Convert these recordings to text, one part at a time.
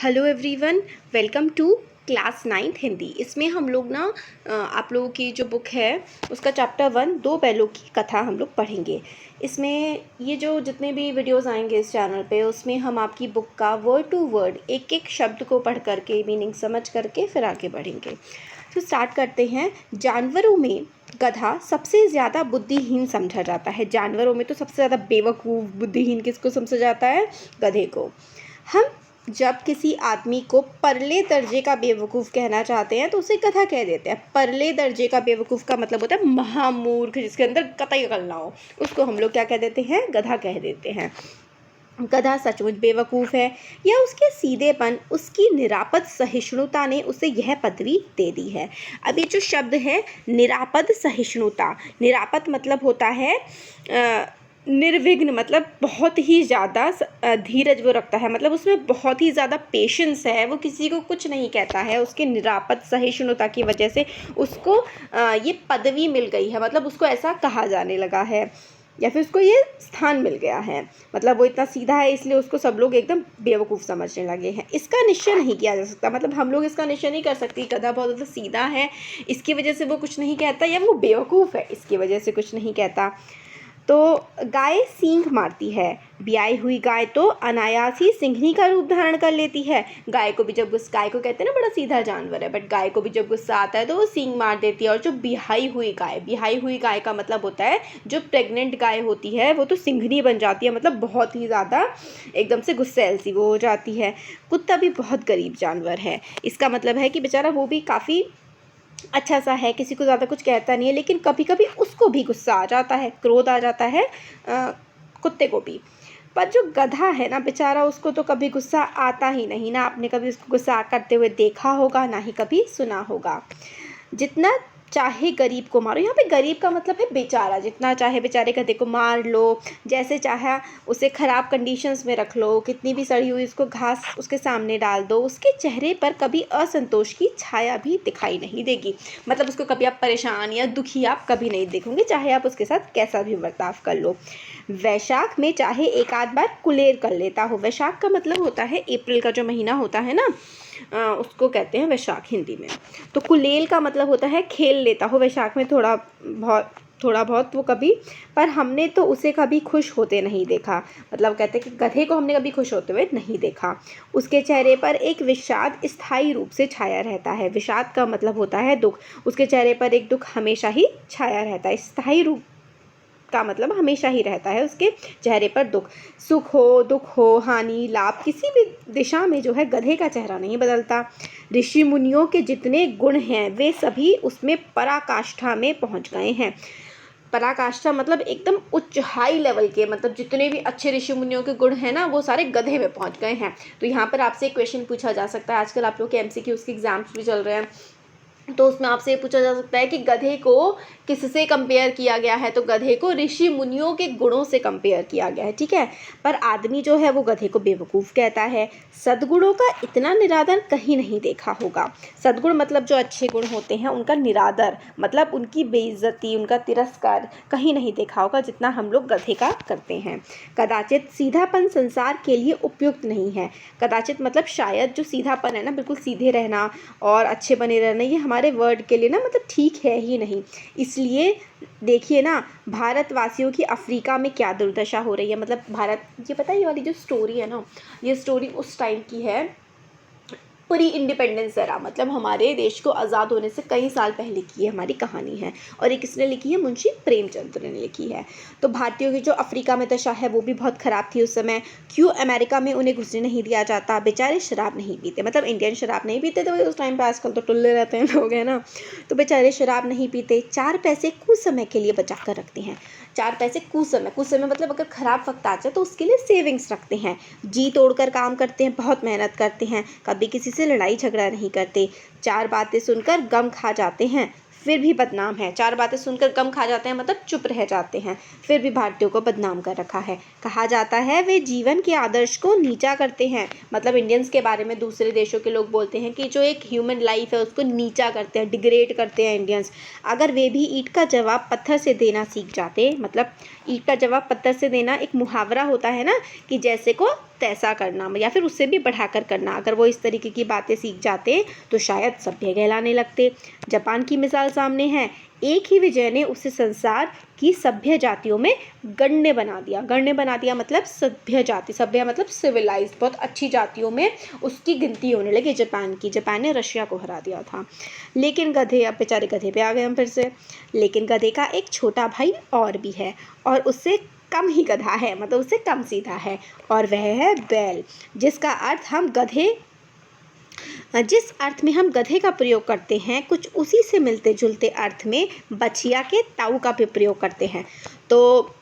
Hello everyone, welcome to class 9th Hindi. इसमें हम लोग ना आप लोगों की जो बुक है उसका चैप्टर 1 दो बैलों की कथा हम लोग पढ़ेंगे। इसमें ये जो जितने भी वीडियोस आएंगे इस चैनल पे उसमें हम आपकी बुक का वर्ड टू वर्ड एक एक शब्द को पढ़ करके मीनिंग समझ करके फिर आगे बढ़ेंगे। तो स्टार्ट करते हैं। जानवरों में गधा सबसे ज़्यादा बुद्धिहीन समझा जाता है। जानवरों में तो सबसे ज़्यादा बेवकूफ़ बुद्धिहीन किसको समझा जाता है? गधे को। हम जब किसी आदमी को परले दर्जे का बेवकूफ़ कहना चाहते हैं तो उसे गधा कह देते हैं। परले दर्जे का बेवकूफ़ का मतलब होता है महामूर्ख, जिसके अंदर कतई अकल ना हो, उसको हम लोग क्या कह देते हैं? गधा कह देते हैं। गधा सचमुच बेवकूफ़ है या उसके सीधेपन, उसकी निरापद सहिष्णुता ने उसे यह पदवी दे दी है। अब ये जो शब्द है निरापद सहिष्णुता, निरापद मतलब होता है निर्विघ्न, मतलब बहुत ही ज़्यादा धीरज वो रखता है, मतलब उसमें बहुत ही ज़्यादा पेशेंस है, वो किसी को कुछ नहीं कहता है। उसके निरापद सहिष्णुता की वजह से उसको ये पदवी मिल गई है, मतलब उसको ऐसा कहा जाने लगा है या फिर उसको ये स्थान मिल गया है। मतलब वो इतना सीधा है इसलिए उसको सब लोग एकदम बेवकूफ़ समझने लगे हैं। इसका निश्चय नहीं किया जा सकता, मतलब हम लोग इसका निश्चय नहीं कर सकते गधा बहुत ज़्यादा सीधा है इसकी वजह से वो कुछ नहीं कहता, या वो बेवकूफ़ है इसकी वजह से कुछ नहीं कहता। तो गाय सींग मारती है, ब्याई हुई गाय तो अनायास ही सिंघनी का रूप धारण कर लेती है। गाय को भी जब गाय को कहते हैं ना बड़ा सीधा जानवर है, बट गाय को भी जब गुस्सा आता है तो वो सींग मार देती है। और जो ब्याई हुई गाय का मतलब होता है जो प्रेग्नेंट गाय होती है वो तो सिंघनी बन जाती है, मतलब बहुत ही ज़्यादा एकदम से गुस्सैल सी वो हो जाती है। कुत्ता भी बहुत गरीब जानवर है, इसका मतलब है कि बेचारा वो भी काफ़ी अच्छा सा है, किसी को ज़्यादा कुछ कहता नहीं है, लेकिन कभी कभी उसको भी गुस्सा आ जाता है, क्रोध आ जाता है कुत्ते को भी। पर जो गधा है ना बेचारा, उसको तो कभी गुस्सा आता ही नहीं ना। आपने कभी उसको गुस्सा करते हुए देखा होगा, ना ही कभी सुना होगा। जितना चाहे गरीब को मारो, यहाँ पे गरीब का मतलब है बेचारा, जितना चाहे बेचारे गधे को मार लो, जैसे चाहे उसे ख़राब कंडीशंस में रख लो, कितनी भी सड़ी हुई उसको घास उसके सामने डाल दो, उसके चेहरे पर कभी असंतोष की छाया भी दिखाई नहीं देगी। मतलब उसको कभी आप परेशान या दुखी आप कभी नहीं देखोगे, चाहे आप उसके साथ कैसा भी बर्ताव कर लो। वैशाख में चाहे एक आध बार कुलेर कर लेता हो। वैशाख का मतलब होता है अप्रैल का जो महीना होता है ना, उसको कहते हैं वैशाख हिंदी में। तो कुलेल का मतलब होता है खेल लेता हो। वैशाख में थोड़ा बहुत वो कभी, पर हमने तो उसे कभी खुश होते नहीं देखा। मतलब कहते हैं कि गधे को हमने कभी खुश होते हुए नहीं देखा। उसके चेहरे पर एक विषाद स्थायी रूप से छाया रहता है। विषाद का मतलब होता है दुख, उसके चेहरे पर एक दुख हमेशा ही छाया रहता है। स्थायी रूप का मतलब हमेशा ही रहता है उसके चेहरे पर दुख। सुख हो, दुख हो, हानि, लाभ, किसी भी दिशा में जो है गधे का चेहरा नहीं बदलता। ऋषि मुनियों के जितने गुण हैं वे सभी उसमें पराकाष्ठा में पहुंच गए हैं। पराकाष्ठा मतलब एकदम उच्च हाई लेवल के, मतलब जितने भी अच्छे ऋषि मुनियों के गुण हैं ना वो सारे गधे में पहुंच गए हैं। तो यहाँ पर आपसे एक क्वेश्चन पूछा जा सकता है, आजकल आप लोग के MCQ के एग्जाम्स भी चल रहे हैं, तो उसमें आपसे ये पूछा जा सकता है कि गधे को किससे कंपेयर किया गया है? तो गधे को ऋषि मुनियों के गुणों से कंपेयर किया गया है, ठीक है। पर आदमी जो है वो गधे को बेवकूफ़ कहता है। सद्गुणों का इतना निरादर कहीं नहीं देखा होगा। सद्गुण मतलब जो अच्छे गुण होते हैं उनका निरादर, मतलब उनकी बेइज्जती, उनका तिरस्कार कहीं नहीं देखा होगा जितना हम लोग गधे का करते हैं। कदाचित सीधापन संसार के लिए उपयुक्त नहीं है। कदाचित मतलब शायद, जो सीधापन है ना, बिल्कुल सीधे रहना और अच्छे बने रहना, ये हमारे वर्ड के लिए ना मतलब ठीक है ही नहीं। इसलिए देखिए ना, भारतवासियों की अफ्रीका में क्या दुर्दशा हो रही है। मतलब भारत, ये पता है ये वाली जो स्टोरी है ना, ये स्टोरी उस टाइम की है, प्री इंडिपेंडेंस एरा, मतलब हमारे देश को आज़ाद होने से कई साल पहले की है हमारी कहानी है। और ये किसने लिखी है? मुंशी प्रेमचंद्र ने लिखी है। तो भारतीयों की जो अफ्रीका में दशा है वो भी बहुत ख़राब थी उस समय। क्यों अमेरिका में उन्हें घुसने नहीं दिया जाता? बेचारे शराब नहीं पीते, मतलब इंडियन शराब नहीं पीते थे उस टाइम पे, आजकल तो टुल्ले रहते हैं लोग, है ना। तो बेचारे शराब नहीं पीते, 4 पैसे कुछ समय के लिए बचा कर रखते हैं। 4 पैसे कुछ समय मतलब अगर ख़राब वक्त आ जाए तो उसके लिए सेविंग्स रखते हैं। जी तोड़कर काम करते हैं, बहुत मेहनत करते हैं, कभी किसी से लड़ाई झगड़ा नहीं करते। 4 बातें सुनकर गम खा जाते हैं, फिर भी बदनाम है। 4 बातें सुनकर गम खा जाते हैं मतलब चुप रह जाते हैं, फिर भी भारतीयों को बदनाम कर रखा है। कहा जाता है वे जीवन के आदर्श को नीचा करते हैं, मतलब इंडियंस के बारे में दूसरे देशों के लोग बोलते हैं कि जो एक ह्यूमन लाइफ है उसको नीचा करते हैं, डिग्रेड करते हैं इंडियंस। अगर वे भी ईंट का जवाब पत्थर से देना सीख जाते, मतलब ईंट का जवाब पत्थर से देना एक मुहावरा होता है ना, कि जैसे को तैसा करना या फिर उससे भी बढ़ाकर करना। अगर वो इस तरीके की बातें सीख जाते तो शायद सभ्य कहलाने लगते। जापान की मिसाल सामने है। एक ही विजय ने उसे संसार की सभ्य जातियों में गण्य बना दिया। गण्य बना दिया मतलब सभ्य जाति, सभ्य मतलब सिविलाइज्ड, बहुत अच्छी जातियों में उसकी गिनती होने लगी जापान की। जापान ने रशिया को हरा दिया था। लेकिन गधे, अब बेचारे गधे पे आ गए हम फिर से। लेकिन गधे का एक छोटा भाई और भी है और उससे कम ही गधा है, मतलब उससे कम सीधा है, और वह है बैल, जिसका अर्थ हम गधे जिस अर्थ में हम गधे का प्रयोग करते हैं कुछ उसी से मिलते जुलते अर्थ में बछिया के ताऊ का भी प्रयोग करते हैं। तो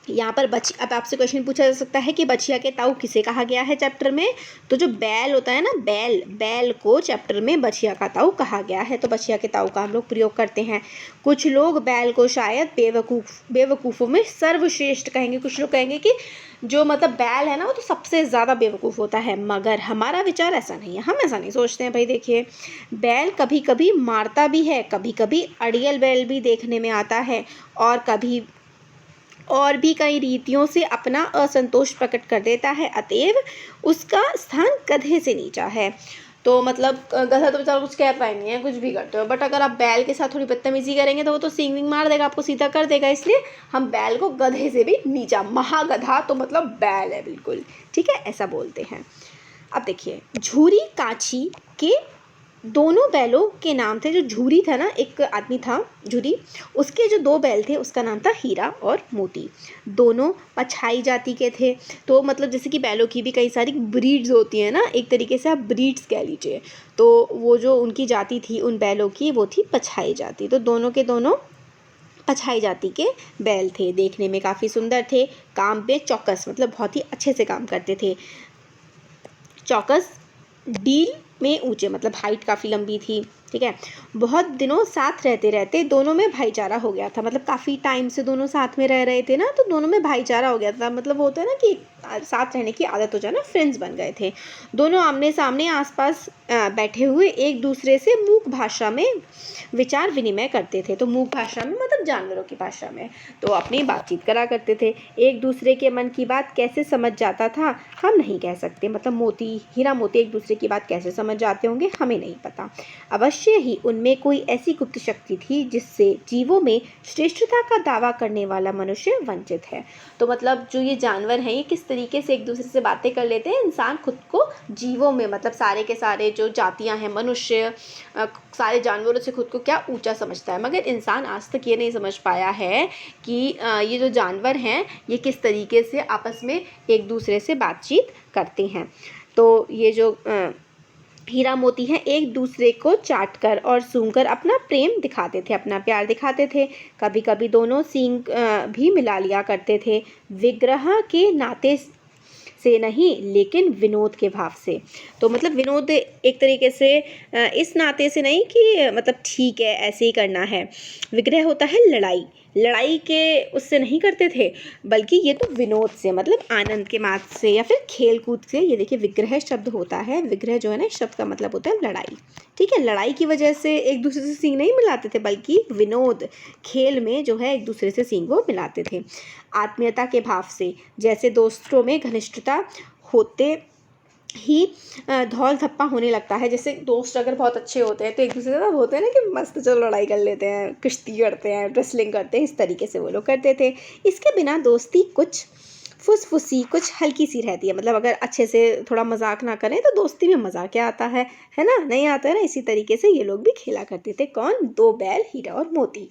यहाँ पर अब आपसे क्वेश्चन पूछा जा सकता है कि बछिया के ताऊ किसे कहा गया है चैप्टर में। तो जो बैल होता है ना, बैल को चैप्टर में बछिया का ताऊ कहा गया है। तो बछिया के ताऊ का हम लोग प्रयोग करते हैं। कुछ लोग बैल को शायद बेवकूफ़ों में सर्वश्रेष्ठ कहेंगे। कुछ लोग कहेंगे कि जो मतलब बैल है ना वो तो सबसे ज़्यादा बेवकूफ़ होता है, मगर हमारा विचार ऐसा नहीं है। हम ऐसा नहीं सोचते हैं भाई। देखिए, बैल कभी कभी मारता भी है, कभी कभी अड़ियल बैल भी देखने में आता है, और भी कई रीतियों से अपना असंतोष प्रकट कर देता है। अतएव उसका स्थान गधे से नीचा है। तो मतलब गधा तो बेचारा कुछ कहता ही नहीं है, कुछ भी करते हो, बट अगर आप बैल के साथ थोड़ी बदतमीजी करेंगे तो वो तो सींग विंग मार देगा, आपको सीधा कर देगा। इसलिए हम बैल को गधे से भी नीचा, महागधा तो मतलब बैल है बिल्कुल, ठीक है, ऐसा बोलते हैं। अब देखिए, झूरी काची के दोनों बैलों के नाम थे। जो झूरी था ना, एक आदमी था झूरी, उसके जो दो बैल थे उसका नाम था हीरा और मोती। दोनों पछाई जाति के थे। तो मतलब जैसे कि बैलों की भी कई सारी ब्रीड्स होती हैं ना, एक तरीके से आप ब्रीड्स कह लीजिए। तो वो जो उनकी जाति थी उन बैलों की, वो थी पछाई जाति। तो दोनों के दोनों पछाई जाति के बैल थे। देखने में काफ़ी सुंदर थे, काम पे चौकस, मतलब बहुत ही अच्छे से काम करते थे। चौकस डील में ऊंचे, मतलब हाइट काफ़ी लंबी थी, ठीक है। बहुत दिनों साथ रहते रहते दोनों में भाईचारा हो गया था। मतलब काफ़ी टाइम से दोनों साथ में रह रहे थे ना, तो दोनों में भाईचारा हो गया था। मतलब वो होता है ना कि साथ रहने की आदत हो जाए ना, फ्रेंड्स बन गए थे। दोनों आमने सामने आसपास बैठे हुए एक दूसरे से मूक भाषा में विचार विनिमय करते थे। तो मूक भाषा में मतलब जानवरों की भाषा में, तो अपनी बातचीत करा करते थे। एक दूसरे के मन की बात कैसे समझ जाता था हम नहीं कह सकते। मतलब हीरा मोती एक दूसरे की बात कैसे समझ जाते होंगे हमें नहीं पता। अवश्य ही उनमें कोई ऐसी गुप्त शक्ति थी जिससे जीवों में श्रेष्ठता का दावा करने वाला मनुष्य वंचित है। तो मतलब जो ये जानवर हैं ये किस तरीके से एक दूसरे से बातें कर लेते हैं। इंसान खुद को जीवों में, मतलब सारे के सारे जो जातियां हैं, मनुष्य, सारे जानवरों से खुद को क्या ऊंचा समझता है, मगर इंसान आज तक ये नहीं समझ पाया है कि ये जो जानवर हैं ये किस तरीके से आपस में एक दूसरे से बातचीत करते हैं। तो ये जो हीरा मोती हैं एक दूसरे को चाटकर और सूंघकर अपना प्रेम दिखाते थे, अपना प्यार दिखाते थे। कभी कभी दोनों सींग भी मिला लिया करते थे, विग्रह के नाते से नहीं लेकिन विनोद के भाव से। तो मतलब विनोद एक तरीके से इस नाते से नहीं कि मतलब ठीक है ऐसे ही करना है। विग्रह होता है लड़ाई के उससे नहीं करते थे, बल्कि ये तो विनोद से, मतलब आनंद के मात से या फिर खेल कूद से। ये देखिए विग्रह शब्द होता है, विग्रह जो है ना इस शब्द का मतलब होता है लड़ाई, ठीक है। लड़ाई की वजह से एक दूसरे से सींग नहीं मिलाते थे, बल्कि विनोद, खेल में जो है एक दूसरे से सींग वो मिलाते थे। आत्मीयता के भाव से, जैसे दोस्तों में घनिष्ठता होते ही धौल धप्पा होने लगता है। जैसे दोस्त अगर बहुत अच्छे होते हैं तो एक दूसरे से होते हैं ना कि मस्त चलो लड़ाई कर लेते हैं, कुश्ती करते हैं, रेसलिंग करते हैं, इस तरीके से वो लोग करते थे। इसके बिना दोस्ती कुछ फुसफुसी, कुछ हल्की सी रहती है। मतलब अगर अच्छे से थोड़ा मजाक ना करें तो दोस्ती में मजा क्या आता है ना, नहीं आता है ना। इसी तरीके से ये लोग भी खेला करते थे। कौन? दो बैल, हीरा और मोती,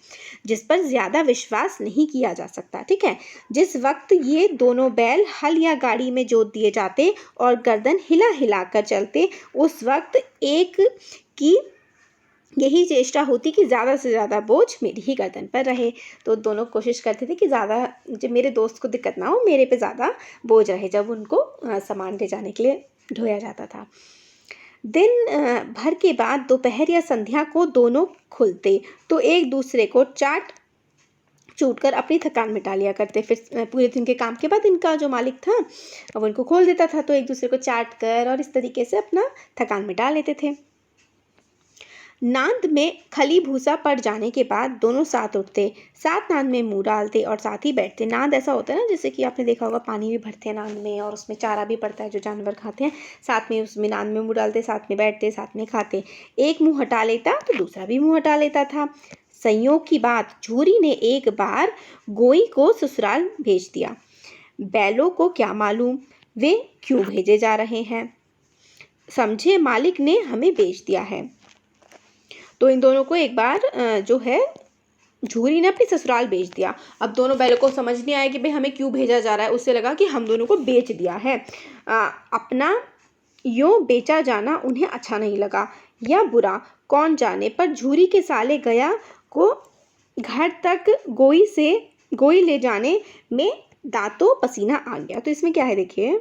जिस पर ज़्यादा विश्वास नहीं किया जा सकता, ठीक है। जिस वक्त ये दोनों बैल हल या गाड़ी में जोत दिए जाते और गर्दन हिला हिला कर चलते, उस वक्त एक की यही चेष्टा होती कि ज़्यादा से ज़्यादा बोझ मेरी ही गर्दन पर रहे। तो दोनों कोशिश करते थे कि ज़्यादा, जब मेरे दोस्त को दिक्कत ना हो, मेरे पे ज़्यादा बोझ रहे जब उनको सामान ले जाने के लिए ढोया जाता था। दिन भर के बाद दोपहर या संध्या को दोनों खुलते तो एक दूसरे को चाट चूट कर अपनी थकान मिटा लिया करते। फिर पूरे दिन के काम के बाद इनका जो मालिक था अब उनको खोल देता था, तो एक दूसरे को चाट कर और इस तरीके से अपना थकान मिटा लेते थे। नांद में खली भूसा पड़ जाने के बाद दोनों साथ उठते, साथ नांद में मुंह डालते और साथ ही बैठते। नांद ऐसा होता है ना, जैसे कि आपने देखा होगा पानी भी भरते हैं नांद में और उसमें चारा भी पड़ता है जो जानवर खाते हैं, साथ में उसमें नांद में मुंह डालते, साथ में बैठते, साथ में खाते। एक मुंह हटा लेता तो दूसरा भी मुंह हटा लेता था। संयोग की बात, झूरी ने एक बार गोई को ससुराल भेज दिया। बैलों को क्या मालूम वे क्यों भेजे जा रहे हैं, समझे मालिक ने हमें बेच दिया है। तो इन दोनों को एक बार जो है झूरी ने अपनी ससुराल भेज दिया। अब दोनों बैलों को समझ नहीं आया कि भाई हमें क्यों भेजा जा रहा है, उससे लगा कि हम दोनों को बेच दिया है। अपना यूँ बेचा जाना उन्हें अच्छा नहीं लगा या बुरा कौन जाने, पर झूरी के साले गया को घर तक गोई ले जाने में दांतों पसीना आ गया। तो इसमें क्या है देखिए,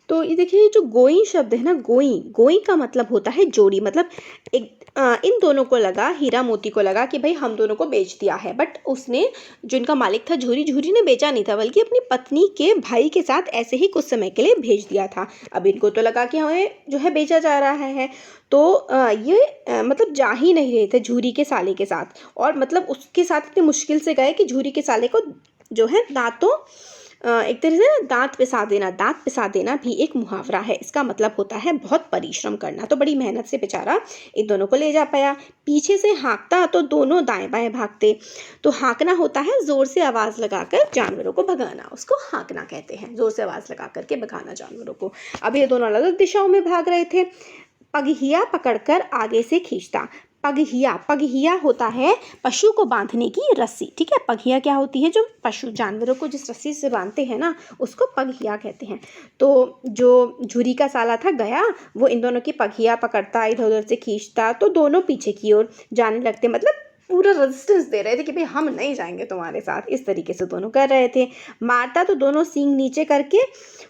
तो ये देखिए जो गोई शब्द है ना, गोई का मतलब होता है जोड़ी। मतलब इन दोनों को लगा, हीरा मोती को लगा कि भाई हम दोनों को बेच दिया है, बट उसने, जो इनका मालिक था झूरी ने बेचा नहीं था, बल्कि अपनी पत्नी के भाई के साथ ऐसे ही कुछ समय के लिए भेज दिया था। अब इनको तो लगा कि हमें जो है बेचा जा रहा है, तो ये मतलब जा ही नहीं रहे थे झूरी के साले के साथ, और मतलब उसके साथ इतनी मुश्किल से गए कि झूरी के साले को जो है दांतों एक तरह से दांत पिसा देना भी एक मुहावरा है। इसका मतलब होता है बहुत परिश्रम करना। तो बड़ी मेहनत से बेचारा इन दोनों को ले जा पाया। पीछे से हाँकता तो दोनों दाएं बाएं भागते। तो हाँकना होता है ज़ोर से आवाज़ लगाकर जानवरों को भगाना, उसको हाँकना कहते हैं, ज़ोर से आवाज़ लगा करके भगाना जानवरों को। अब ये दोनों अलग अलग दिशाओं में भाग रहे थे। पगहिया पकड़कर आगे से खींचता। पगहिया होता है पशु को बांधने की रस्सी, ठीक है। पगहिया क्या होती है, जो पशु जानवरों को जिस रस्सी से बांधते हैं ना, उसको पगहिया कहते हैं। तो जो झूरी का साला था गया, वो इन दोनों की पगहिया पकड़ता, इधर उधर से खींचता, तो दोनों पीछे की ओर जाने लगते। मतलब पूरा रेजिस्टेंस दे रहे थे कि भाई हम नहीं जाएंगे तुम्हारे साथ, इस तरीके से दोनों कर रहे थे। मारता तो दोनों सींग नीचे करके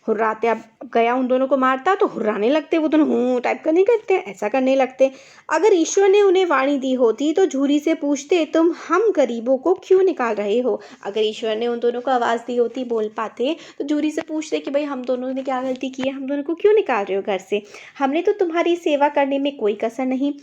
हुर्राते। अब गया उन दोनों को मारता तो हुर्राने लगते, वो दोनों हूँ टाइप का नहीं करते, ऐसा करने लगते। अगर ईश्वर ने उन्हें वाणी दी होती तो झूरी से पूछते, तुम हम गरीबों को क्यों निकाल रहे हो। अगर ईश्वर ने उन दोनों को आवाज़ दी होती, बोल पाते, तो झूरी से पूछते कि भाई हम दोनों ने क्या गलती की है, हम दोनों को क्यों निकाल रहे हो घर से। हमने तो तुम्हारी सेवा करने में कोई कसर नहीं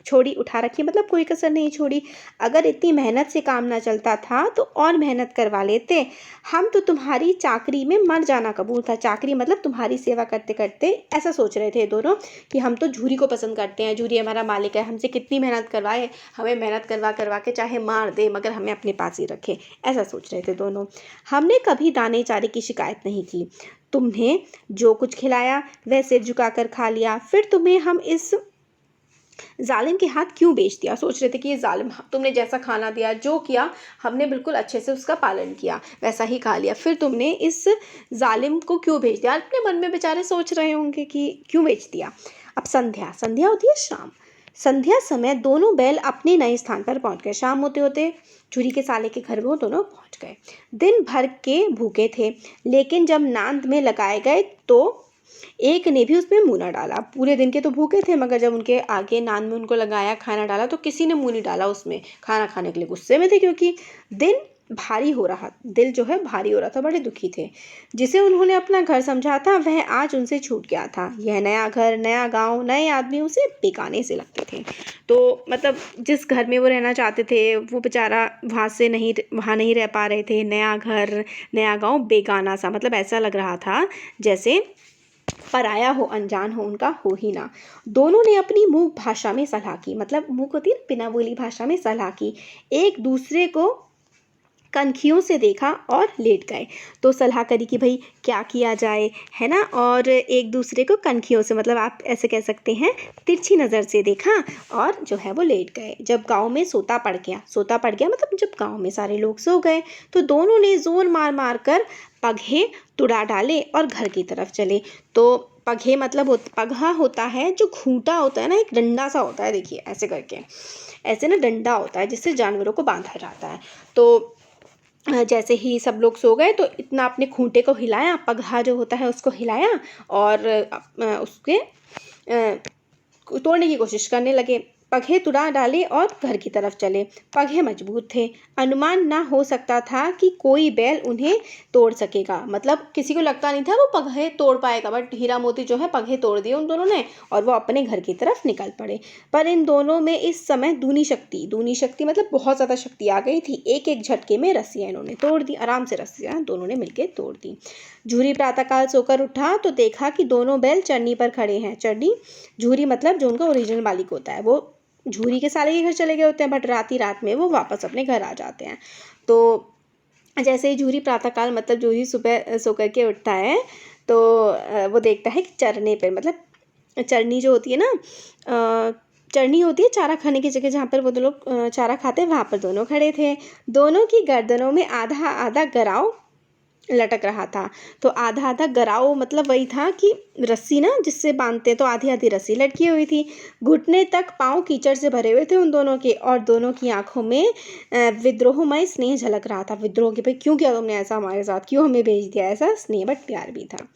छोड़ी, उठा रखी, मतलब कोई कसर नहीं छोड़ी। अगर इतनी मेहनत से काम ना चलता था तो और मेहनत करवा लेते। हम तो तुम्हारी चाकरी में मर जाना कबूल था। चाकरी मतलब तुम्हारी सेवा करते करते ऐसा सोच रहे थे दोनों कि हम तो झूरी को पसंद करते हैं, झूरी हमारा मालिक है, हमसे कितनी मेहनत करवाए, हमें मेहनत करवा के चाहे मार दे मगर हमें अपने पास ही रखे, ऐसा सोच रहे थे दोनों। हमने कभी दाने चारे की शिकायत नहीं की। तुमने जो कुछ खिलाया वह सिर झुकाकर खा लिया, फिर तुम्हें हम इस जालिम के हाथ क्यों बेच दिया। सोच रहे थे कि ये जालिम, तुमने जैसा खाना दिया, जो किया, हमने बिल्कुल अच्छे से उसका पालन किया, वैसा ही खा लिया, फिर तुमने इस जालिम को क्यों बेच दिया। अपने मन में बेचारे सोच रहे होंगे कि क्यों बेच दिया। अब संध्या होती है शाम। संध्या समय दोनों बैल अपने नए स्थान पर पहुंच गए। शाम होते होते झूरी के साले के घर में वो दोनों पहुंच गए। दिन भर के भूखे थे, लेकिन जब नांद में लगाए गए तो एक ने भी उसमें मुंह न डाला। पूरे दिन के तो भूखे थे, मगर जब उनके आगे नान में उनको लगाया, खाना डाला, तो किसी ने मुंह नहीं डाला उसमें खाना खाने के लिए। गुस्से में थे क्योंकि दिल जो है भारी हो रहा था, बड़े दुखी थे। जिसे उन्होंने अपना घर समझा था वह आज उनसे छूट गया था। यह नया घर, नया गांव, नए आदमी उसे बेगाने से लगते थे। तो मतलब जिस घर में वो रहना चाहते थे वो बेचारा वहाँ नहीं रह पा रहे थे। नया घर, नया गांव, बेगाना सा, मतलब ऐसा लग रहा था जैसे पराया हो, अनजान हो, उनका हो ही ना। दोनों ने अपनी मूक भाषा में सलाह की, मतलब मूक होती है बिना बोली भाषा में सलाह की। एक दूसरे को कनखियों से देखा और लेट गए। तो सलाह करी कि भाई क्या किया जाए, है ना। और एक दूसरे को कनखियों से, मतलब आप ऐसे कह सकते हैं तिरछी नज़र से देखा और जो है वो लेट गए। जब गांव में सोता पड़ गया मतलब जब गांव में सारे लोग सो गए तो दोनों ने जोर मार कर पगहे तुड़ा डाले और घर की तरफ चले। तो पगहे मतलब पगहा होता है जो खूंटा होता है ना, एक डंडा सा होता है, देखिए ऐसे करके, ऐसे ना डंडा होता है जिससे जानवरों को बांधा जाता है। तो जैसे ही सब लोग सो गए तो इतना अपने खूंटे को हिलाया, पगहा जो होता है उसको हिलाया और उसके तोड़ने की कोशिश करने लगे। पगहे तुड़ा डाले और घर की तरफ चले। पगहे मजबूत थे, अनुमान ना हो सकता था कि कोई बैल उन्हें तोड़ सकेगा। मतलब किसी को लगता नहीं था वो पगहे तोड़ पाएगा, बट हीरा मोती जो है पगहे तोड़ दिए उन दोनों ने और वो अपने घर की तरफ निकल पड़े। पर इन दोनों में इस समय दूनी शक्ति मतलब बहुत ज़्यादा शक्ति आ गई थी। एक एक झटके में रस्सियाँ इन्होंने तोड़ दी, आराम से रस्सियाँ दोनों ने मिलकर तोड़ दी। झूरी प्रातःकाल सोकर उठा तो देखा कि दोनों बैल चरनी पर खड़े हैं। चरनी, झूरी मतलब जो उनका ओरिजिनल मालिक होता है, वो झूरी के साले के घर चले गए होते हैं, बट रात में वो वापस अपने घर आ जाते हैं। तो जैसे ही झूरी प्रातःकाल मतलब झूरी सुबह सो करके उठता है तो वो देखता है कि चरने पर, मतलब चरनी जो होती है ना, चरनी होती है चारा खाने की जगह, जहाँ पर वो दोनों लोग चारा खाते हैं, वहाँ पर दोनों खड़े थे। दोनों की गर्दनों में आधा आधा गराव लटक रहा था। तो आधा आधा गराव मतलब वही था कि रस्सी ना जिससे बांधते हैं, तो आधी आधी रस्सी लटकी हुई थी। घुटने तक पाँव कीचड़ से भरे हुए थे उन दोनों के, और दोनों की आंखों में विद्रोहमय स्नेह झलक रहा था। विद्रोह कि भाई क्यों किया तुमने ऐसा हमारे साथ, क्यों हमें भेज दिया, ऐसा स्नेह बट प्यार भी था।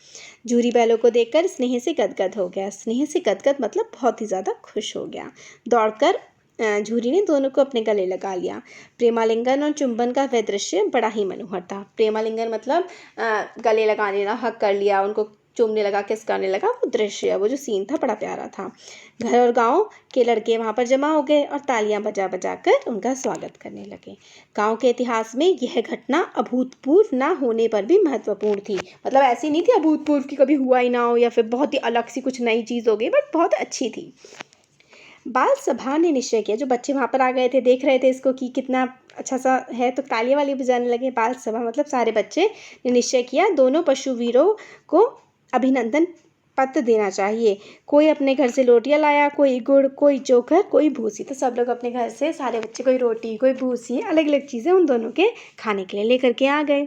झूरी बैलों को देखकर स्नेह से गदगद हो गया। स्नेह से गदगद मतलब बहुत ही ज़्यादा खुश हो गया। दौड़कर झूरी ने दोनों को अपने गले लगा लिया। प्रेमालिंगन और चुंबन का वह दृश्य बड़ा ही मनोहर था। प्रेमालिंगन मतलब गले लगाने लगा, हक कर लिया, उनको चूमने लगा, किस करने लगा, वो दृश्य, वो जो सीन था बड़ा प्यारा था। घर और गांव के लड़के वहाँ पर जमा हो गए और तालियां बजा बजा कर उनका स्वागत करने लगे। गांव के इतिहास में यह घटना अभूतपूर्व ना होने पर भी महत्वपूर्ण थी। मतलब ऐसी नहीं थी अभूतपूर्व की कभी हुआ ही ना हो या फिर बहुत ही अलग सी कुछ नई चीज़ हो गई, बट बहुत अच्छी थी। बाल सभा ने निश्चय किया, जो बच्चे वहाँ पर आ गए थे, देख रहे थे इसको कि कितना अच्छा सा है, तो तालियां वाली बजाने लगे। बाल सभा मतलब सारे बच्चे ने निश्चय किया दोनों पशु वीरों को अभिनंदन पत्र देना चाहिए। कोई अपने घर से रोटियां लाया, कोई गुड़, कोई चोकर, कोई भूसी। तो सब लोग अपने घर से सारे बच्चे कोई रोटी कोई भूसी, अलग अलग चीज़ें उन दोनों के खाने के लिए लेकर के आ गए।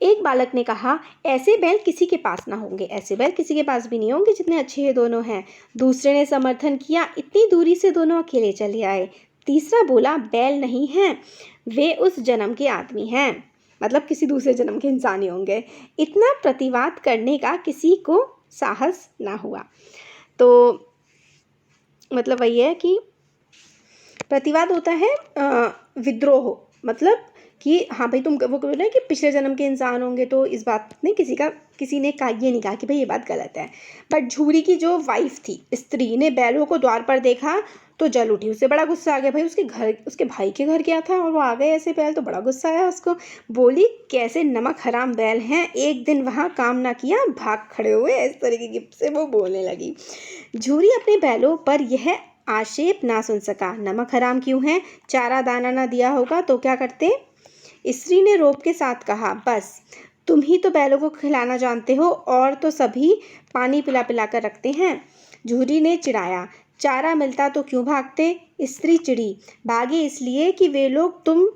एक बालक ने कहा, ऐसे बैल किसी के पास ना होंगे, ऐसे बैल किसी के पास भी नहीं होंगे जितने अच्छे ये दोनों हैं। दूसरे ने समर्थन किया, इतनी दूरी से दोनों अकेले चले आए। तीसरा बोला, बैल नहीं हैं, वे उस जन्म के आदमी हैं, मतलब किसी दूसरे जन्म के इंसान ही होंगे। इतना प्रतिवाद करने का किसी को साहस ना हुआ। तो मतलब वही है कि प्रतिवाद होता है विद्रोह, मतलब कि हाँ भाई तुम वो कहो ना कि पिछले जन्म के इंसान होंगे, तो इस बात ने किसी ने कहा, ये नहीं कहा कि भाई ये बात गलत है। बट झूरी की जो वाइफ थी, स्त्री ने बैलों को द्वार पर देखा तो जल उठी, उससे बड़ा गुस्सा आ गया। भाई उसके भाई के घर गया था और वो आ गए ऐसे बैल, तो बड़ा गुस्सा आया उसको। बोली, कैसे नमक हराम बैल हैं, एक दिन वहाँ काम ना किया भाग खड़े हुए, इस तरीके की से वो बोलने लगी। झूरी अपने बैलों पर यह आक्षेप ना सुन सका। नमक हराम क्यों है, चारा दाना ना दिया होगा तो क्या करते। स्त्री ने रोब के साथ कहा, बस तुम ही तो बैलों को खिलाना जानते हो, और तो सभी पानी पिला पिला कर रखते हैं। झूरी ने चिढ़ाया, चारा मिलता तो क्यों भागते। स्त्री चिढ़ी, भागे इसलिए कि वे लोग तुम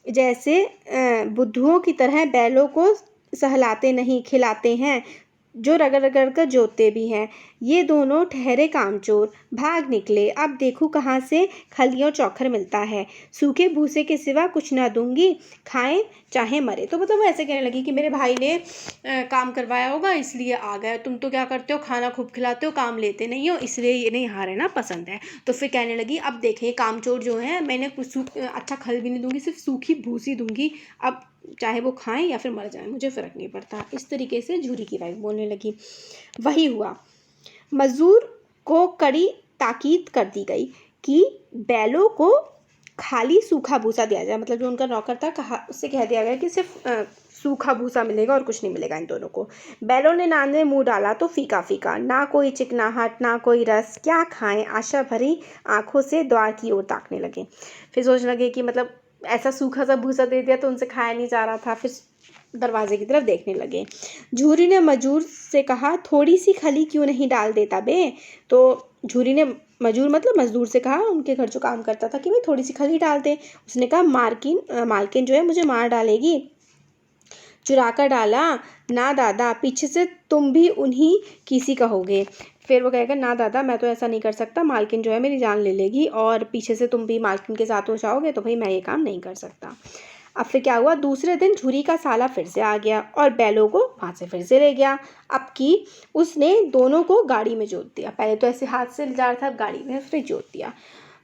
जैसे बुद्धुओं की तरह बैलों को सहलाते नहीं, खिलाते हैं, जो रगड़ रगड़ कर जोतते भी हैं। ये दोनों ठहरे कामचोर भाग निकले। अब देखो कहाँ से खली और चौखर मिलता है, सूखे भूसे के सिवा कुछ ना दूंगी, खाएं चाहे मरे। तो मतलब वो ऐसे कहने लगी कि मेरे भाई ने काम करवाया होगा इसलिए आ गए, तुम तो क्या करते हो, खाना खूब खिलाते हो, काम लेते नहीं हो, इसलिए इन्हें यहाँ रहना पसंद है। तो फिर कहने लगी, अब देखें कामचोर जो है, मैंने कुछ अच्छा खल भी नहीं दूंगी, सिर्फ सूखी भूसी दूंगी, अब चाहे वो खाएं या फिर मर जाएं, मुझे फ़र्क नहीं पड़ता। इस तरीके से झूरी की वाइफ बोलने लगी। वही हुआ, मजदूर को कड़ी ताकीद कर दी गई कि बैलों को खाली सूखा भूसा दिया जाए। मतलब जो उनका नौकर था, कहा उससे कह दिया गया कि सिर्फ सूखा भूसा मिलेगा और कुछ नहीं मिलेगा इन दोनों को। बैलों ने नान में मुँह डाला तो फीका फीका, ना कोई चिकनाहट ना कोई रस, क्या खाएं, आशा भरी आंखों से द्वार की ओर ताकने लगे। फिर सोचने लगे कि मतलब ऐसा सूखा सा भूसा दे दिया तो उनसे खाया नहीं जा रहा था, फिर दरवाजे की तरफ देखने लगे। झूरी ने मजूर से कहा, थोड़ी सी खली क्यों नहीं डाल देता बे। तो झूरी ने मजूर मतलब मजदूर से कहा, उनके घर जो काम करता था, कि भाई थोड़ी सी खली डाल दे। उसने कहा, मालकिन जो है मुझे मार डालेगी। चुरा कर डाला ना दादा, पीछे से तुम भी उन्हीं किसी कहोगे। फिर वो कहेगा, ना दादा मैं तो ऐसा नहीं कर सकता, मालकिन जो है मेरी जान ले लेगी, और पीछे से तुम भी मालकिन के साथ हो जाओगे, तो भाई मैं ये काम नहीं कर सकता। अब फिर क्या हुआ, दूसरे दिन झूरी का साला फिर से आ गया और बैलों को वहाँ से फिर से ले गया। अब की उसने दोनों को गाड़ी में जोत दिया। पहले तो ऐसे हाथ से जा रहा था, अब गाड़ी में उसने जोत दिया।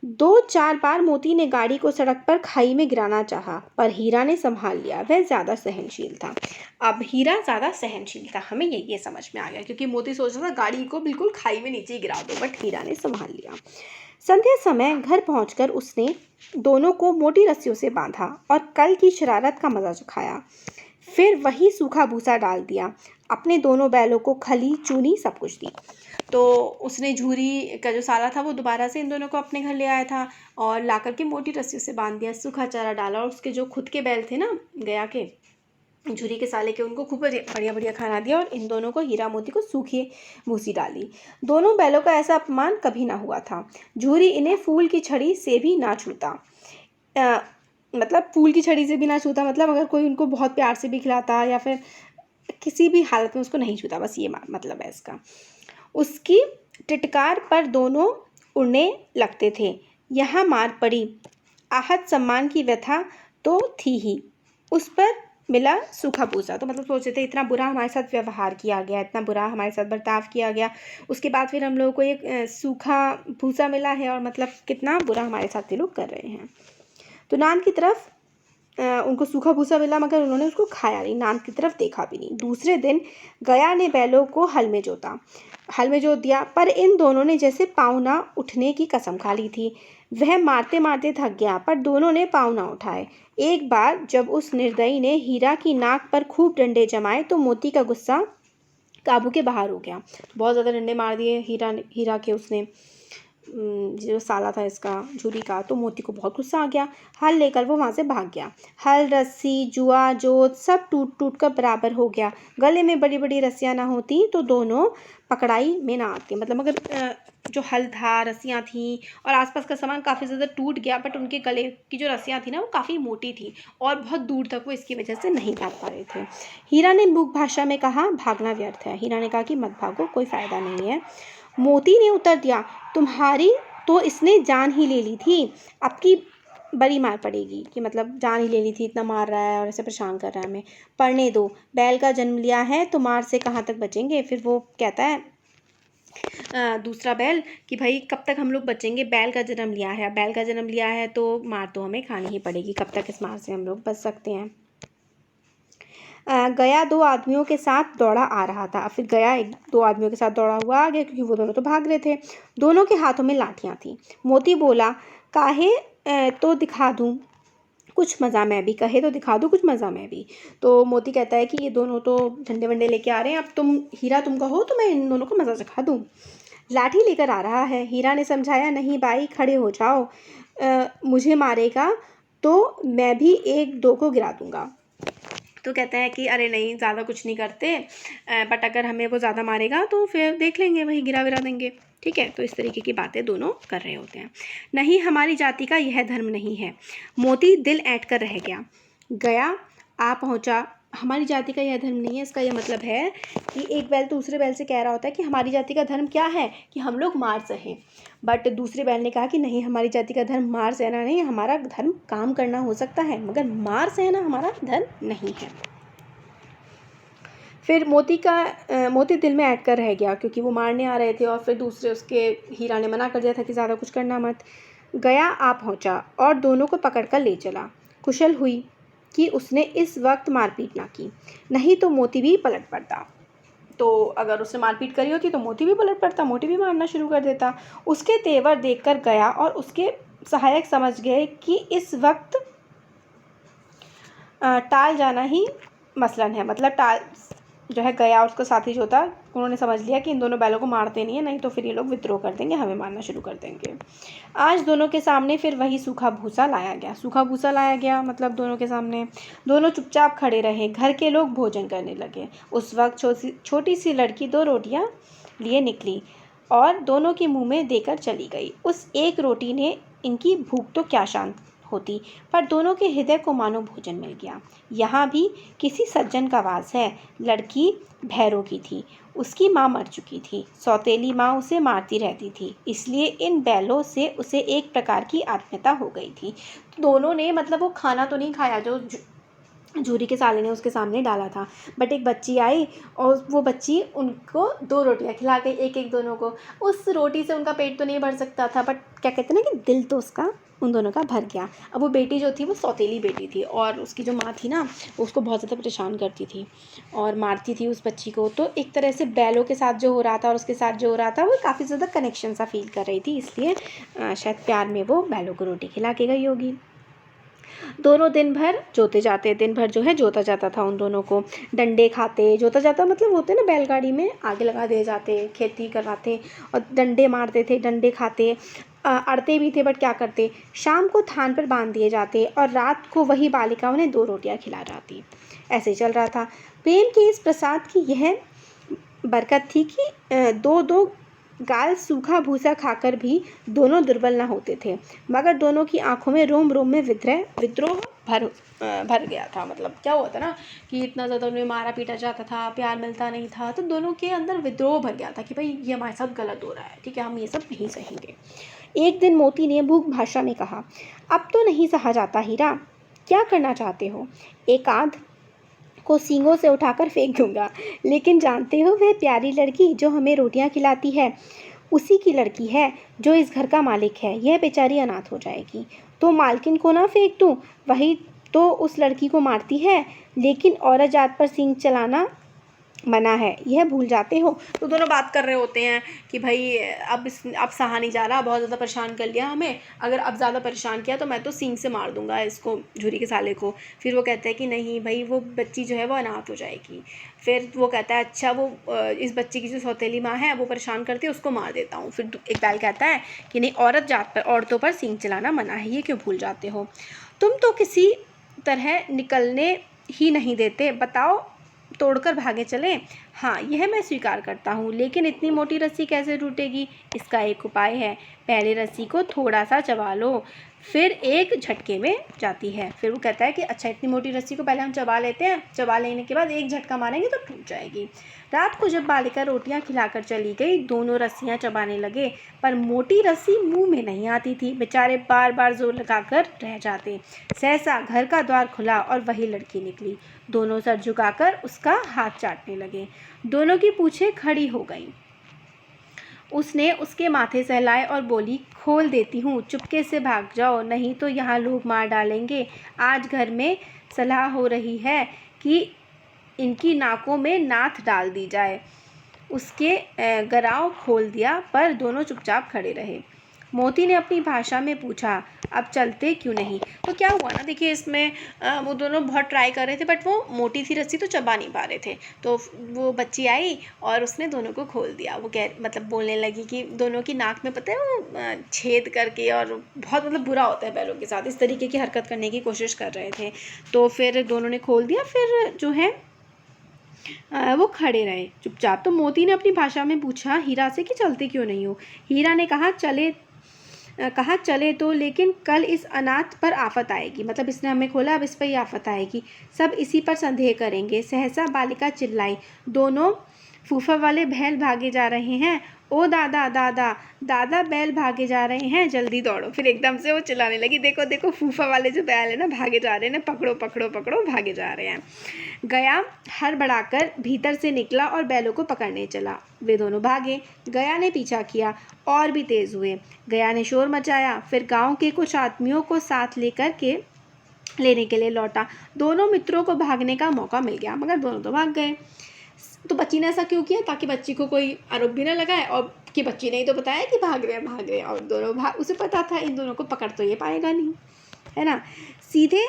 2-4 बार मोती ने गाड़ी को सड़क पर खाई में गिराना चाहा, पर हीरा ने संभाल लिया। वह ज़्यादा सहनशील था। अब हीरा ज़्यादा सहनशील था, हमें ये समझ में आ गया, क्योंकि मोती सोच रहा था गाड़ी को बिल्कुल खाई में नीचे गिरा दो, बट हीरा ने संभाल लिया। संध्या समय घर पहुंचकर उसने दोनों को मोटी रस्सियों से बांधा और कल की शरारत का मजा चखाया। फिर वही सूखा भूसा डाल दिया। अपने दोनों बैलों को खली चूनी सब कुछ दी। तो उसने झूरी का जो साला था वो दोबारा से इन दोनों को अपने घर ले आया था और ला करके मोटी रस्सियों से बांध दिया, सूखा चारा डाला और उसके जो खुद के बैल थे ना गया के, झूरी के साले के, उनको खूब बढ़िया बढ़िया खाना दिया और इन दोनों को, हीरा मोती को, सूखी भूसी डाली। दोनों बैलों का ऐसा अपमान कभी ना हुआ था। झूरी इन्हें फूल की छड़ी से भी ना छूता, मतलब फूल की छड़ी से भी ना छूता, मतलब अगर कोई उनको बहुत प्यार से भी खिलाता या फिर किसी भी हालत में उसको नहीं छूता, बस ये मतलब है इसका। उसकी टिटकार पर दोनों उड़ने लगते थे। यहाँ मार पड़ी, आहत सम्मान की व्यथा तो थी ही, उस पर मिला सूखा भूसा। तो मतलब सोचे थे इतना बुरा हमारे साथ व्यवहार किया गया, इतना बुरा हमारे साथ बर्ताव किया गया, उसके बाद फिर हम लोगों को एक सूखा भूसा मिला है और मतलब कितना बुरा हमारे साथ ये लोग कर रहे हैं। तो नांद की तरफ उनको सूखा भूसा मिला, मगर उन्होंने उसको खाया नहीं, नांद की तरफ देखा भी नहीं। दूसरे दिन गया ने बैलों को हल में जोत दिया, पर इन दोनों ने जैसे पाँव ना उठने की कसम खा ली थी। वह मारते मारते थक गया, पर दोनों ने पाँव ना उठाए। एक बार जब उस निर्दयी ने हीरा की नाक पर खूब डंडे जमाए तो मोती का गुस्सा काबू के बाहर हो गया। बहुत ज़्यादा डंडे मार दिए हीरा के उसने, जो साला था इसका, झूरी का। तो मोती को बहुत गुस्सा आ गया। हल लेकर वो वहाँ से भाग गया। हल, रस्सी, जुआ, जोत सब टूट टूट कर बराबर हो गया। गले में बड़ी बड़ी रस्सियाँ ना होती तो दोनों पकड़ाई में ना आते। मतलब अगर जो हल था, रस्सियाँ थी और आसपास का सामान काफ़ी ज़्यादा टूट गया, बट उनके गले की जो रस्सियाँ थी ना वो काफ़ी मोटी थी और बहुत दूर तक वो इसकी वजह से नहीं भाग पा रहे थे। हीरा ने मूक भाषा में कहा, भागना व्यर्थ है। हीरा ने कहा कि मत भागो, कोई फ़ायदा नहीं है। मोती ने उत्तर दिया, तुम्हारी तो इसने जान ही ले ली थी, अब की बड़ी मार पड़ेगी, कि मतलब जान ही ले ली थी, इतना मार रहा है और ऐसे परेशान कर रहा है हमें, पढ़ने दो, बैल का जन्म लिया है तो मार से कहाँ तक बचेंगे। फिर वो कहता है दूसरा बैल कि भाई कब तक हम लोग बचेंगे, बैल का जन्म लिया है तो मार तो हमें खानी ही पड़ेगी, कब तक इस मार से हम लोग बच सकते हैं। गया 2 आदमियों के साथ दौड़ा आ रहा था। फिर गया 2 आदमियों के साथ दौड़ा हुआ आ गया, क्योंकि वो दोनों तो भाग रहे थे। दोनों के हाथों में लाठियाँ थीं। मोती बोला, काहे तो दिखा दूँ कुछ मज़ा मैं भी, कहे तो दिखा दूँ कुछ मज़ा मैं भी। तो मोती कहता है कि ये दोनों तो झंडे वंडे लेके आ रहे हैं, अब तुम हीरा तुम कहो तो मैं इन दोनों को मज़ा चखा दूँ। लाठी लेकर आ रहा है। हीरा ने समझाया, नहीं बाई, खड़े हो जाओ, मुझे मारेगा तो मैं भी 1-2 को गिरा दूँगा। तो कहता है कि अरे नहीं, ज़्यादा कुछ नहीं करते, बट अगर हमें वो ज़्यादा मारेगा तो फिर देख लेंगे, वही गिरा विरा देंगे, ठीक है। तो इस तरीके की बातें दोनों कर रहे होते हैं। नहीं, हमारी जाति का यह धर्म नहीं है। मोती दिल ऐंठ कर रह गया। गया आ पहुँचा, हमारी जाति का यह धर्म नहीं है, इसका यह मतलब है कि एक बैल दूसरे बैल से कह रहा होता है कि हमारी जाति का धर्म क्या है कि हम लोग मार सहें, बट दूसरे बैल ने कहा कि नहीं, हमारी जाति का धर्म मार सहना नहीं, हमारा धर्म काम करना हो सकता है, मगर मार सहना हमारा धर्म नहीं है। फिर मोती दिल में ऐंठ कर रह गया, क्योंकि वो मारने आ रहे थे और फिर दूसरे उसके हीरा ने मना कर दिया था कि ज़्यादा कुछ करना मत। गया आ पहुँचा और दोनों को पकड़ कर ले चला। कुशल हुई कि उसने इस वक्त मारपीट ना की, नहीं तो मोती भी पलट पड़ता। तो अगर उसने मारपीट करी होती तो मोती भी पलट पड़ता, मोती भी मारना शुरू कर देता। उसके तेवर देखकर गया और उसके सहायक समझ गए कि इस वक्त टाल जाना ही मसलन है। मतलब टाल जो है, गया और उसका साथी जो था, उन्होंने समझ लिया कि इन दोनों बैलों को मारते नहीं है, नहीं तो फिर ये लोग विद्रोह कर देंगे, हमें मारना शुरू कर देंगे। आज दोनों के सामने फिर वही सूखा भूसा लाया गया, मतलब दोनों के सामने। दोनों चुपचाप खड़े रहे। घर के लोग भोजन करने लगे। उस वक्त छोटी सी लड़की 2 रोटियां लिए निकली और दोनों के मुंह में देकर चली गई। उस एक रोटी ने इनकी भूख तो क्या शांत होती, पर दोनों के हृदय को मानो भोजन मिल गया। यहाँ भी किसी सज्जन का वास है। लड़की भैरों की थी, उसकी माँ मर चुकी थी, सौतेली माँ उसे मारती रहती थी, इसलिए इन बैलों से उसे एक प्रकार की आत्मीयता हो गई थी। तो दोनों ने मतलब वो खाना तो नहीं खाया जो झूरी के साले ने उसके सामने डाला था, बट एक बच्ची आई और वो बच्ची उनको 2 रोटियां खिला गई, एक एक दोनों को। उस रोटी से उनका पेट तो नहीं भर सकता था, बट क्या कहते हैं ना कि दिल तो उसका उन दोनों का भर गया। अब वो बेटी जो थी वो सौतेली बेटी थी और उसकी जो माँ थी ना वो उसको बहुत ज़्यादा परेशान करती थी और मारती थी उस बच्ची को। तो एक तरह से बैलों के साथ जो हो रहा था और उसके साथ जो हो रहा था वो काफ़ी ज़्यादा कनेक्शन सा फील कर रही थी, इसलिए शायद प्यार में वो बैलों को रोटी खिला के गई होगी। दोनों दिन भर जोते जाते, दिन भर जो है जोता जाता था उन दोनों को। डंडे खाते, जोता जाता मतलब होते ना बैलगाड़ी में आगे लगा दिए जाते, खेती करवाते और डंडे मारते थे, डंडे खाते। अड़ते भी थे, बट क्या करते, शाम को थान पर बांध दिए जाते और रात को वही बालिका उन्हें 2 रोटियां खिला जाती। ऐसे चल रहा था। प्रेम के इस प्रसाद की यह बरकत थी कि दो दो गाल सूखा भूसा खाकर भी दोनों दुर्बल न होते थे, मगर दोनों की आंखों में रोम रोम में विद्रोह भर गया था। मतलब क्या हुआ था ना कि इतना ज़्यादा उन्हें मारा पीटा जाता था, प्यार मिलता नहीं था, तो दोनों के अंदर विद्रोह भर गया था कि भाई ये हमारे साथ गलत हो रहा है, ठीक है, हम ये सब नहीं सहेंगे। एक दिन मोती ने भूख भाषा में कहा, अब तो नहीं सहा जाता हीरा, क्या करना चाहते हो? एक आध को सींगों से उठाकर फेंक दूंगा, लेकिन जानते हो वह प्यारी लड़की जो हमें रोटियां खिलाती है उसी की लड़की है जो इस घर का मालिक है। यह बेचारी अनाथ हो जाएगी। तो मालकिन को ना फेंक दूं, वही तो उस लड़की को मारती है, लेकिन औरत जात पर सींग चलाना मना है, यह भूल जाते हो। तो दोनों बात कर रहे होते हैं कि भाई अब सहा नहीं जा रहा, बहुत ज़्यादा परेशान कर लिया हमें, अगर अब ज़्यादा परेशान किया तो मैं तो सींग से मार दूंगा इसको, झूरी के साले को। फिर वो कहता है कि नहीं भाई, वो बच्ची जो है वो अनाथ हो जाएगी। फिर वो कहता है अच्छा, वो इस बच्ची की जो सौतेली माँ है वो परेशान करती है, उसको मार देता हूँ। फिर एक बैल कहता है कि नहीं, औरतों पर सींग चलाना मना है, ये क्यों भूल जाते हो? तुम तो किसी तरह निकलने ही नहीं देते, बताओ तोड़कर भागे चले। हाँ, यह मैं स्वीकार करता हूँ, लेकिन इतनी मोटी रस्सी कैसे टूटेगी? इसका एक उपाय है, पहले रस्सी को थोड़ा सा चबा लो, फिर एक झटके में जाती है। फिर वो कहता है कि अच्छा, इतनी मोटी रस्सी को पहले हम चबा लेते हैं, चबा लेने के बाद एक झटका मारेंगे तो टूट जाएगी। रात को जब बालिका रोटियां खिलाकर चली गई, दोनों रस्सियां चबाने लगे, पर मोटी रस्सी मुंह में नहीं आती थी। बेचारे बार बार जोर लगाकर रह जाते। सहसा घर का द्वार खुला और वही लड़की निकली। दोनों सर झुकाकर उसका हाथ चाटने लगे। दोनों की पूंछें खड़ी हो गईं। उसने उसके माथे सहलाए और बोली, खोल देती हूँ, चुपके से भाग जाओ, नहीं तो यहाँ लोग मार डालेंगे। आज घर में सलाह हो रही है कि इनकी नाकों में नाथ डाल दी जाए। उसके गराव खोल दिया, पर दोनों चुपचाप खड़े रहे। मोती ने अपनी भाषा में पूछा, अब चलते क्यों नहीं? तो क्या हुआ ना, देखिए इसमें वो दोनों बहुत ट्राई कर रहे थे, बट वो मोटी सी रस्सी तो चबा नहीं पा रहे थे। तो वो बच्ची आई और उसने दोनों को खोल दिया। वो मतलब बोलने लगी कि दोनों की नाक में पता है वो छेद करके, और बहुत मतलब बुरा होता है बैलों के साथ, इस तरीके की हरकत करने की कोशिश कर रहे थे। तो फिर दोनों ने खोल दिया, फिर जो है वो खड़े रहे चुपचाप। तो मोती ने अपनी भाषा में पूछा हीरा से कि चलते क्यों नहीं हो? हीरा ने कहा चले तो, लेकिन कल इस अनाथ पर आफत आएगी। मतलब इसने हमें खोला, अब इस पर ही आफत आएगी, सब इसी पर संदेह करेंगे। सहसा बालिका चिल्लाई, दोनों फूफा वाले बैल भागे जा रहे हैं। ओ दादा दादा दादा, बैल भागे जा रहे हैं, जल्दी दौड़ो। फिर एकदम से वो चिल्लाने लगी, देखो देखो फूफा वाले जो बैल है ना भागे जा रहे हैं ना, पकड़ो पकड़ो पकड़ो, भागे जा रहे हैं। गया हड़बड़ाकर भीतर से निकला और बैलों को पकड़ने चला। वे दोनों भागे। गया ने पीछा किया और भी तेज हुए। गया ने शोर मचाया, फिर गांव के कुछ आदमियों को साथ लेने के लिए लौटा। दोनों मित्रों को भागने का मौका मिल गया, मगर दोनों तो भाग गए। तो बच्ची ने ऐसा क्यों किया? ताकि बच्ची को कोई आरोप भी ना लगाए, और कि बच्ची ने ही तो बताया कि भाग रहे हैं, और दोनों उसे पता था इन दोनों को पकड़ तो ये पाएगा नहीं, है ना। सीधे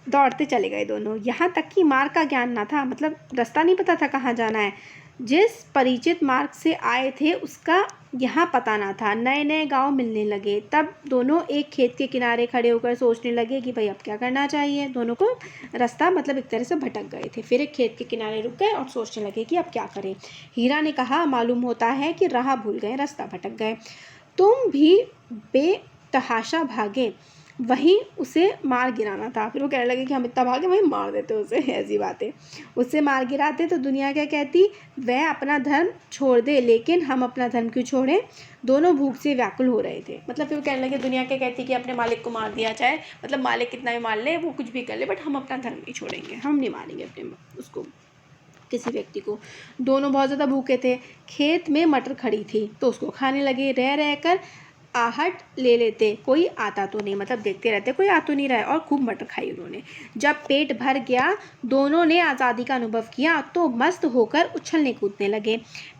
दौड़ते चले गए दोनों, यहाँ तक कि मार्ग का ज्ञान ना था, मतलब रास्ता नहीं पता था कहाँ जाना है। जिस परिचित मार्ग से आए थे उसका यहाँ पता ना था। नए नए गांव मिलने लगे। तब दोनों एक खेत के किनारे खड़े होकर सोचने लगे कि भाई अब क्या करना चाहिए। दोनों को रास्ता मतलब एक तरह से भटक गए थे। फिर एक खेत के किनारे रुक गए और सोचने लगे कि अब क्या करें। हीरा ने कहा, मालूम होता है कि राह भूल गए, रास्ता भटक गए। तुम भी बेतहाशा भागे, वहीं उसे मार गिराना था। फिर वो कहने लगे कि हम इतना भागे वहीं मार देते उसे, ऐसी बात है। उससे मार गिराते तो दुनिया क्या कहती, वह अपना धर्म छोड़ दे, लेकिन हम अपना धर्म क्यों छोड़ें। दोनों भूख से व्याकुल हो रहे थे। मतलब फिर वो कहने लगे दुनिया क्या कहती कि अपने मालिक को मार दिया जाए, मतलब मालिक कितना भी मार ले, वो कुछ भी कर ले, बट हम अपना धर्म नहीं छोड़ेंगे, हम नहीं मारेंगे अपने उसको, किसी व्यक्ति को। दोनों बहुत ज़्यादा भूखे थे। खेत में मटर खड़ी थी तो उसको खाने लगे। रह रह कर आहट ले लेते, कोई आता तो नहीं, मतलब देखते रहते कोई आ तो नहीं रहा है, और खूब मटर खाई उन्होंने। जब पेट भर गया, दोनों ने आज़ादी का अनुभव किया तो मस्त होकर उछलने कूदने लगे।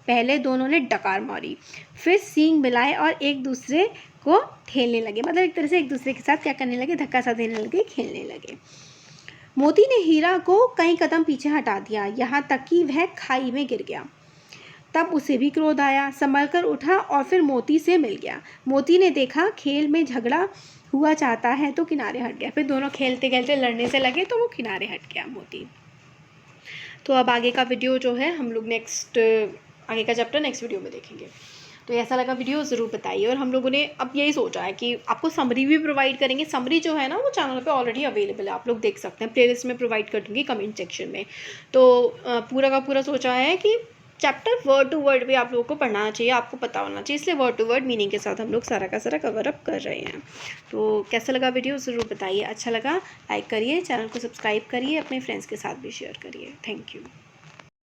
पहले दोनों ने डकार मारी, फिर सींग मिलाए और एक दूसरे को खेलने लगे, मतलब एक तरह से एक दूसरे के साथ क्या करने लगे, धक्का सा देने लगे, खेलने लगे। मोती ने हीरा को कई कदम पीछे हटा दिया, यहाँ तक कि वह खाई में गिर गया। तब उसे भी क्रोध आया, संभल कर उठा और फिर मोती से मिल गया। मोती ने देखा खेल में झगड़ा हुआ चाहता है तो किनारे हट गया। फिर दोनों खेलते खेलते लड़ने से लगे तो वो किनारे हट गया मोती। तो अब आगे का वीडियो जो है हम लोग आगे का चैप्टर नेक्स्ट वीडियो में देखेंगे। तो ऐसा लगा वीडियो ज़रूर बताइए। और हम लोगों ने अब यही सोचा है कि आपको समरी भी प्रोवाइड करेंगे। समरी जो है ना वो चैनल पे ऑलरेडी अवेलेबल है, आप लोग देख सकते हैं, प्लेलिस्ट में प्रोवाइड कर दूँगी कमेंट सेक्शन में। तो पूरा का पूरा सोचा है कि चैप्टर वर्ड टू वर्ड भी आप लोगों को पढ़ना चाहिए, आपको पता होना चाहिए, इसलिए वर्ड टू वर्ड मीनिंग के साथ हम लोग सारा का सारा कवर अप कर रहे हैं। तो कैसा लगा वीडियो ज़रूर बताइए। अच्छा लगा लाइक करिए, चैनल को सब्सक्राइब करिए, अपने फ्रेंड्स के साथ भी शेयर करिए। Thank you.